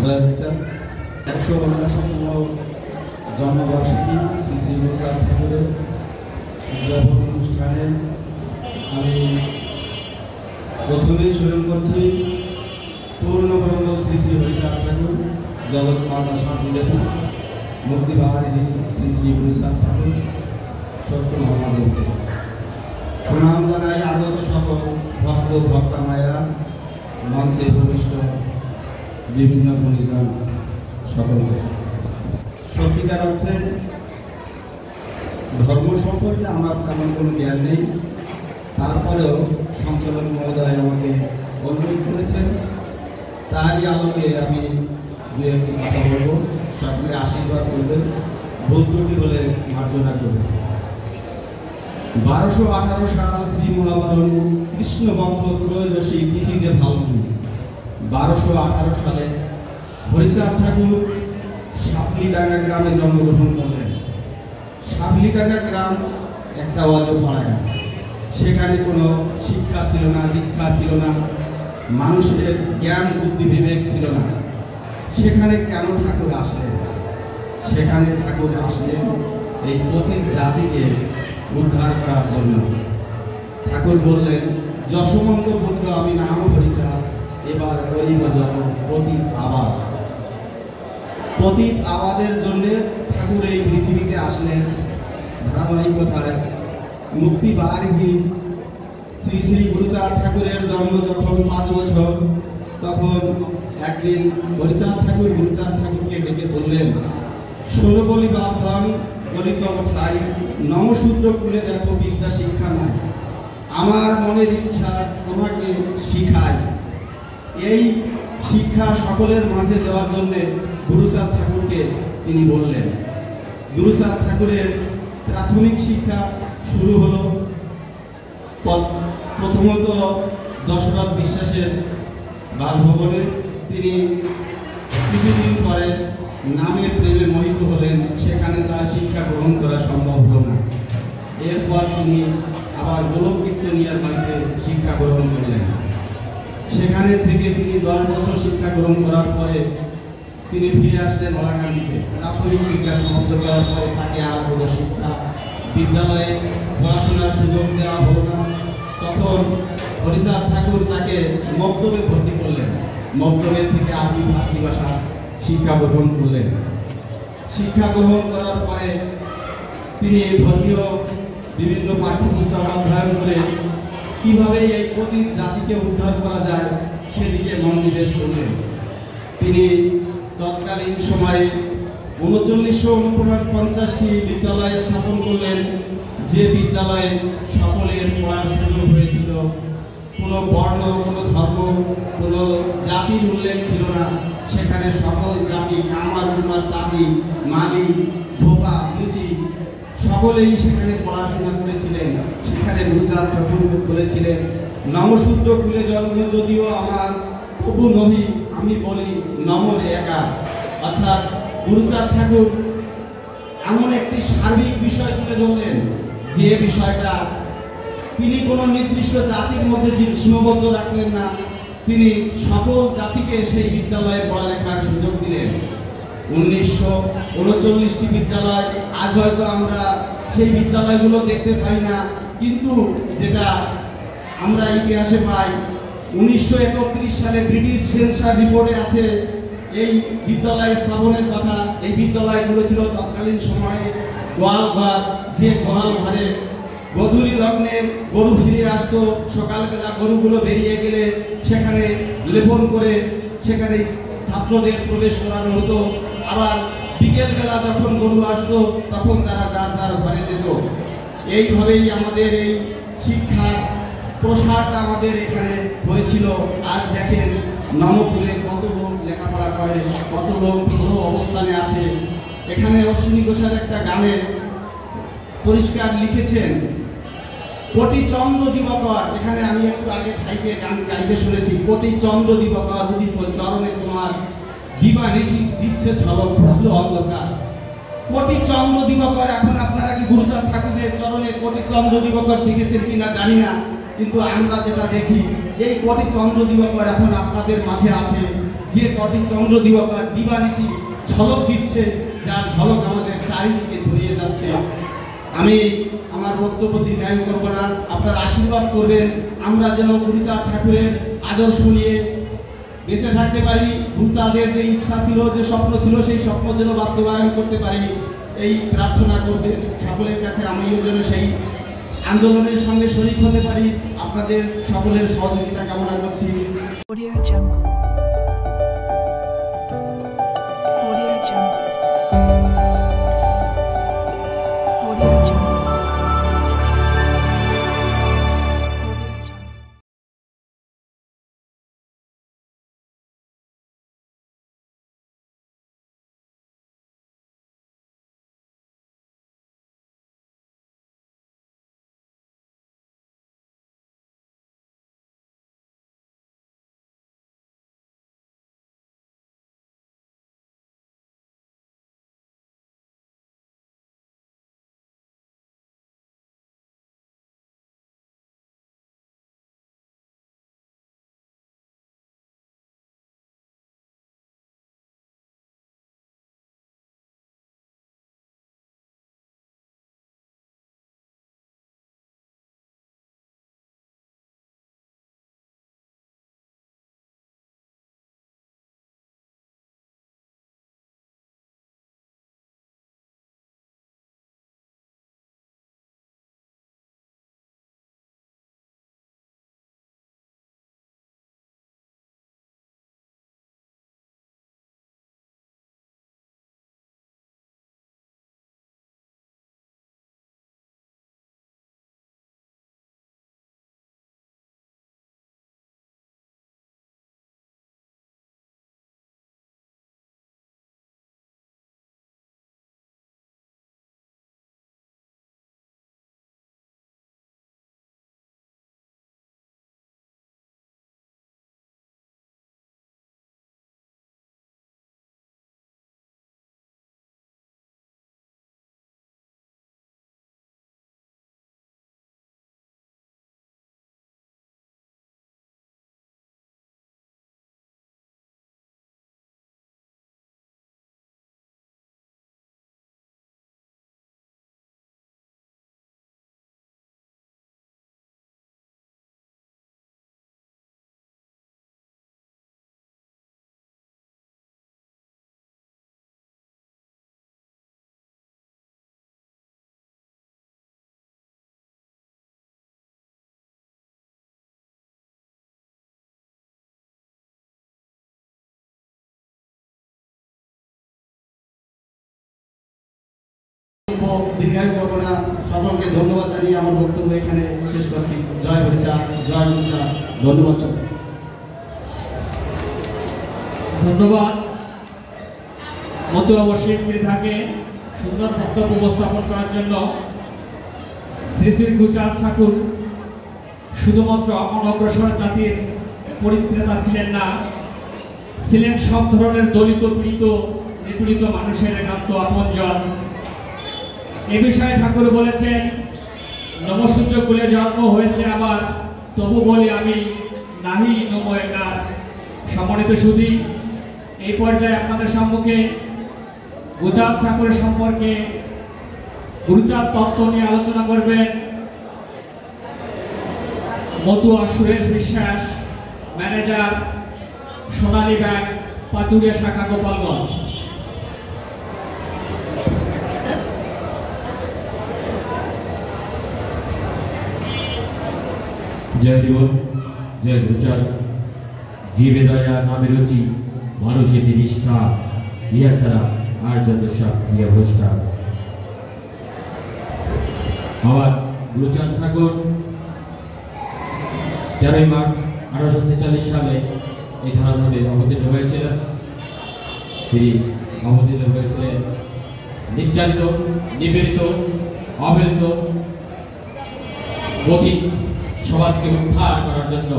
159তম জন্মবার্ষিকী শ্রী শ্রী রবীন্দ্রনাথ ঠাকুরের উদযাপন অনুষ্ঠানে আমি প্রথমেই স্মরণ করছি পূর্ণব্রহ্ম শ্রী শ্রী হরিচাঁদ ঠাকুর, জগৎ মাতা শান্তি দেবী, মুক্তিবাহারিণী শ্রী শ্রী গুরুচাঁদ ঠাকুর, সত্য মহাদেবকে প্রণাম জানাই। আগত সকল ভক্ত ভক্তা মায়েরা, মঞ্চে প্রবিষ্ট বিভিন্ন গুণীজন সকলকে। সত্যিকার অর্থে ধর্ম সম্পর্কে আমার তেমন কোনো জ্ঞান নেই, তারপরেও সঞ্চালক মহোদয় আমাকে অনুরোধ করেছেন, তারই আলোকে আমি দু একটি কথা বলব। সকলে আশীর্বাদ করবেন, ভুল ত্রুটি হলে মার্জনা করবেন। 1218 সাল শ্রী মহাবরণ কৃষ্ণপক্ষ ত্রয়োদশী তিথি যে ফাল্গুনী, 1218 সালে হরিচাঁদ ঠাকুর সাপলিডাঙ্গা গ্রামে জন্মগ্রহণ করলেন। সাপলিডাঙ্গা গ্রাম একটা অজপাড়া, সেখানে কোনো শিক্ষা ছিল না, দীক্ষা ছিল না, মানুষের জ্ঞান বুদ্ধি বিবেক ছিল না। সেখানে কেন ঠাকুর আসলেন? সেখানে ঠাকুর আসলেন এই পতিত জাতিকে উদ্ধার করার জন্য। ঠাকুর বললেন, যশোমন্ত পুত্র আমি নাম হরিচাঁদ, এবার করিব যত পতিত আবাদ। পতিত আবাদের জন্য ঠাকুর এই পৃথিবীতে আসলেন। ধারাবাহিকতায় মুক্তিবাহারিণী শ্রী শ্রী গুরুচাঁদ ঠাকুরের জন্ম যখন 5 বছর, তখন একদিন হরিচাঁদ ঠাকুর গুরুচাঁদ ঠাকুরকে ডেকে বললেন, ষোলো বলি বাপধন গলিতম ঠাই, নমশূদ্র খুলে দেখো বিদ্যা শিক্ষা নাই, আমার মনের ইচ্ছা তোমাকে শিখাই। এই শিক্ষা সকলের মাঝে দেওয়ার জন্যে গুরুচাঁদ ঠাকুরকে তিনি বললেন। গুরুচাঁদ ঠাকুরের প্রাথমিক শিক্ষা শুরু হলো প্রথমত দশরথ বিশ্বাসের বাসভবনে। তিনি কিছুদিন পরে নামের প্রেমে মোহিত হলেন, সেখানে তার শিক্ষা গ্রহণ করা সম্ভব হল না। এরপর তিনি আবার গোলক কীর্তনিয়ার বাড়িতে শিক্ষা গ্রহণ করলেন। সেখানে থেকে তিনি 10 বছর শিক্ষা গ্রহণ করার পরে তিনি ফিরে আসলেন ওলাকান্দিতে। প্রাথমিক শিক্ষা সমাপ্ত করার পরে তাকে আর কোনো শিক্ষা বিদ্যালয়ে পড়াশোনার সুযোগ দেওয়া হল না। তখন হরিচাঁদ ঠাকুর তাকে মক্তবে ভর্তি করলেন। মক্তবের থেকে আরবি ফার্সি ভাষা শিক্ষা গ্রহণ করলেন। শিক্ষা গ্রহণ করার পরে তিনি ধর্মীয় বিভিন্ন পাঠ্যপুস্তক অধ্যয়ন করে কিভাবে এই পতিত জাতিকে উদ্ধার করা যায় সেদিকে মনোনিবেশ করলেন। তিনি তৎকালীন সময়ে 3950টি বিদ্যালয় স্থাপন করলেন, যে বিদ্যালয়ে সকলের পড়ার সুযোগ হয়েছিল। কোনো বর্ণ, কোনো ধর্ম, কোনো জাতির উল্লেখ ছিল না। সেখানে সকল জাতি, কামার কুমার, তাঁতি, মালি, ধোপা, মুচি সকলেই সেখানে পড়াশোনা করেছিলেন। সেখানে গুরুচাঁদ ঠাকুর বলেছিলেন, নমশূদ্র কুলে জন্ম যদিও আমার, তবু নহি আমি বলি নমর একা। অর্থাৎ গুরুচাঁদ ঠাকুর এমন একটি সার্বিক বিষয় তুলে ধরলেন, যে বিষয়টা তিনি কোনো নির্দিষ্ট জাতির মধ্যে সীমাবদ্ধ রাখলেন না। তিনি সকল জাতিকে সেই বিদ্যালয়ে পড়ালেখার সুযোগ দিলেন। 1939টি বিদ্যালয়, আজ হয়তো আমরা সেই বিদ্যালয়গুলো দেখতে পাই না, কিন্তু যেটা আমরা ইতিহাসে পাই, 1931 সালে ব্রিটিশ সেন্সার রিপোর্টে আছে এই বিদ্যালয় স্থাপনের কথা। এই বিদ্যালয়গুলো ছিল তৎকালীন সময়ে গোয়ালঘর, যে গোয়াল ঘরে গধূলি লগ্নে গরু ফিরে আসতো। সকালবেলা গরুগুলো বেরিয়ে গেলে সেখানে লেপন করে সেখানে ছাত্রদের প্রবেশ করানো হতো। আবার বিকেলবেলা যখন গরু আসতো তখন তারা যার যার ঘরে যেত। এইভাবেই আমাদের এই শিক্ষার প্রসারটা আমাদের এখানে হয়েছিল। আজ দেখেন নমপুরে কত লোক লেখাপড়া করে, কত লোক ভালো অবস্থানে আছে। এখানে অশ্বিনী ঘোষাল একটা গানে পরিষ্কার লিখেছেন, কোটি চন্দ্র দিবকর। এখানে আমি একটু আগে খাইতে গান গাইতে শুনেছি, কোটি চন্দ্র দিবকর উদিত চরণে তোমার, দিবা নিশি দিচ্ছে ঝলক খুসলো অন্ধকার। কোটি চন্দ্র দিবকর, এখন আপনারা কি গুরুচাঁদ ঠাকুরের চরণে কোটি চন্দ্র দিবকর লিখেছেন কিনা জানি না, কিন্তু আমরা যেটা দেখি এই কোটি চন্দ্র দিবকর এখন আপনাদের মাঝে আছে। যে কটি চন্দ্র দিবানিশি ঝলক দিচ্ছে, যার ঝলক আমাদের চারিদিকে ছড়িয়ে যাচ্ছে। আমি আমার বক্তব্য দীর্ঘায়ু করবো না, আপনার আশীর্বাদ করবেন আমরা যেন গুরুচাঁদ ঠাকুরের আদর্শ নিয়ে বেঁচে থাকতে পারি। গুরুচাঁদের যে ইচ্ছা ছিল, যে স্বপ্ন ছিল, সেই স্বপ্ন যেন বাস্তবায়ন করতে পারি, এই প্রার্থনা করবেন সকলের কাছে। আমিও যেন সেই আন্দোলনের সঙ্গে শরীক হতে পারি, আপনাদের সকলের সহযোগিতা কামনা করছি। Audio Jungle. Audio Jungle. Audio Jungle. দীর্ঘায়ু করবো না, সকলকে ধন্যবাদ জানিয়ে আমার বক্তব্য এখানে শেষ করছি। জয় হরিচাঁদ, জয় গুরুচাঁদ। ধন্যবাদ। ধন্যবাদ মতো অবশ্যই থাকে সুন্দর বক্তব্য উপস্থাপন করার জন্য। শ্রী শ্রী গুরুচাঁদ ঠাকুর শুধুমাত্র অনগ্রসর জাতির পরিত্রাতা ছিলেন না, ছিলেন সব ধরনের দলিত পীড়িত নিপীড়িত মানুষের একান্ত আপনজন। এ বিষয়ে ঠাকুর বলেছেন, নমসূর্য কুলে জন্ম হয়েছে আমার, তবু বলি আমি নাহি নম একার। সম্মানিত সুধী, এই পর্যায়ে আপনাদের সম্মুখে গুরুচাঁদ ঠাকুরের সম্পর্কে গুরুচাঁদ তত্ত্ব নিয়ে আলোচনা করবেন মতুয়া সুরেশ বিশ্বাস, ম্যানেজার, সোনালী ব্যাংক, পাচুরিয়া শাখা, গোপালগঞ্জ। জয় দেব, জয় গুরুচাঁদ। জীবে দয়া নামে রুচি, মানুষের নিষ্ঠা, ইহা ছাড়া আর যত সব ইহা ভ্রষ্টা। আমার গুরুচাঁদ ঠাকুর 13 মার্চ 1846 সালে এই ধারাধামে অবতীর্ণ হয়েছিলেন। তিনি অবতীর্ণ হয়েছিলেন নির্যাতিত, নিপীড়িত, অবহেলিত পতিত সমাজকে উদ্ধার করার জন্য।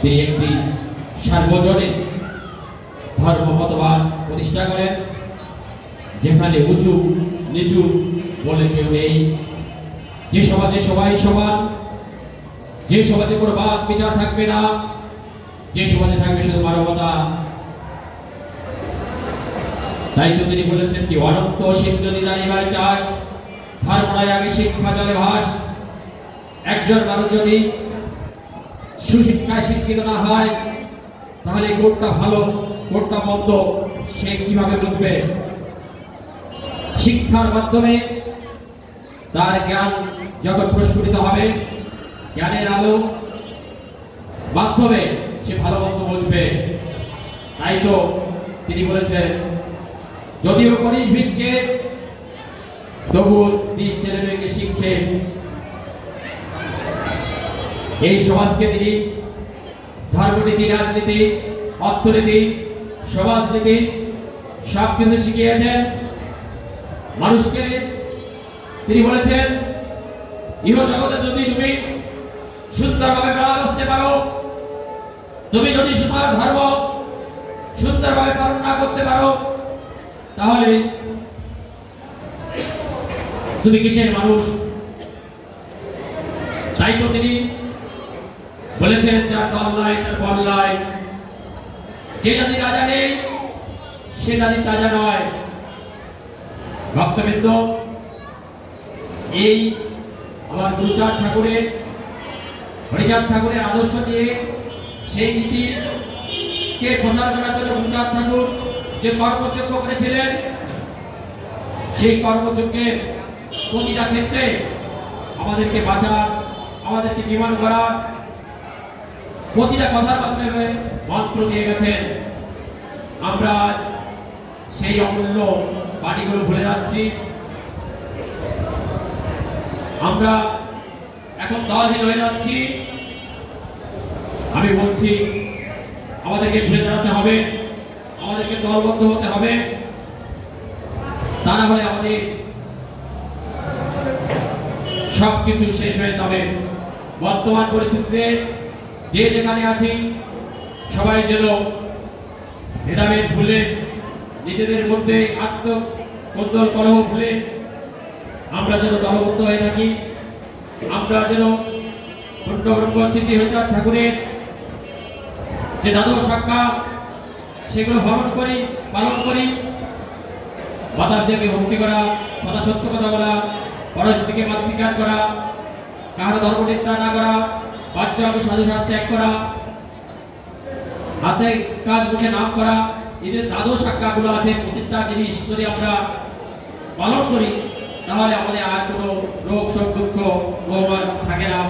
তিনি একটি সার্বজনীন ধর্ম মতবাদ প্রতিষ্ঠা করেন, যেখানে উঁচু নিচু বলে কেউ নেই, যে সমাজে সবাই সমান, যে সমাজে কোনো বাদ বিচার থাকবে না, যে সমাজে থাকবে শুধু মানবতা। তাই তো তিনি বলেছেন কি অনন্ত শীত যদি জানিবার চাস, ধর্মরাই আগে শিক্ষা জলে ভাস। একজন মানুষ যদি সুশিক্ষায় শিক্ষিত না হয়, তাহলে কোনটা ভালো কোনটা মন্দ সে কিভাবে বুঝবে? শিক্ষার মাধ্যমে তার জ্ঞান যখন প্রস্ফুটিত হবে, জ্ঞানের আলো মাধ্যমে সে ভালো মন্দ বুঝবে। তাই তো তিনি বলেছেন, যদিও করিস ভিক্ষে তবু নিজ ছেলে মেয়েকে শিক্ষে। এই সমাজকে তিনি ধর্মনীতি, রাজনীতি, অর্থনীতি, সমাজনীতি সবকিছু শিখিয়েছেন মানুষকে। তিনি বলেছেন, ইহ জগতে যদি তুমি সুন্দরভাবে বেড়া বসতে পারো, তুমি যদি তোমার ধর্ম সুন্দরভাবে পালন না করতে পারো, তাহলে তুমি কিসের মানুষ? তাই তো তিনি বলেছেন, যার দল নাই তার বল নাই, যে জাতি রাজা নেই সে জাতি তাজা নয়। ভক্তবৃন্দ, এই আমার গুরুচাঁদ ঠাকুরের, হরিচাঁদ ঠাকুরের আদর্শ নিয়ে সেই নীতিকে প্রচার করার জন্য গুরুচাঁদ ঠাকুর যে কর্মযজ্ঞ করেছিলেন, সেই কর্মযজ্ঞের প্রতিটা ক্ষেত্রে আমাদেরকে বাঁচার, আমাদেরকে জীবন করার প্রতিটা কথার মাধ্যমে মন্ত্র দিয়ে গেছেন। আমরা সেই অমূল্য বাণীগুলো ভুলে যাচ্ছি। আমরা এখন দলহীন হয়ে যাচ্ছি। আমি বলছি, আমাদেরকে ঘুরে দাঁড়াতে হবে, আমাদেরকে দলবদ্ধ হতে হবে। তা না হলে আমাদের সবকিছু শেষ হয়ে যাবে। বর্তমান পরিস্থিতিতে যে যেখানে আছি, সবাই যেন ভেদাভেদ ভুলে, নিজেদের মধ্যে আত্মকন্দল কলহ ভুলে আমরা যেন দলবদ্ধ হয়ে থাকি। আমরা যেন পূর্ণব্রহ্ম শ্রী হরিচাঁদ ঠাকুরের যে দ্বাদশ আজ্ঞা সেগুলো পালন করি। মাতাদেরকে ভক্তি করা, সদা সত্য কথা বলা, পরস্ত্রীকে মাতৃজ্ঞান করা, কাহার ধর্ম নিন্দা না করা, বাচ্চা সাধু শাস্ত্র ত্যাগ করা, হাতে কাজ মুখে নাম করা। এই যে দ্বাদশ আজ্ঞাগুলো আছে, প্রতিটা জিনিস যদি আমরা পালন করি, তাহলে আমাদের আর কোনো রোগ শোক দুঃখ থাকে না।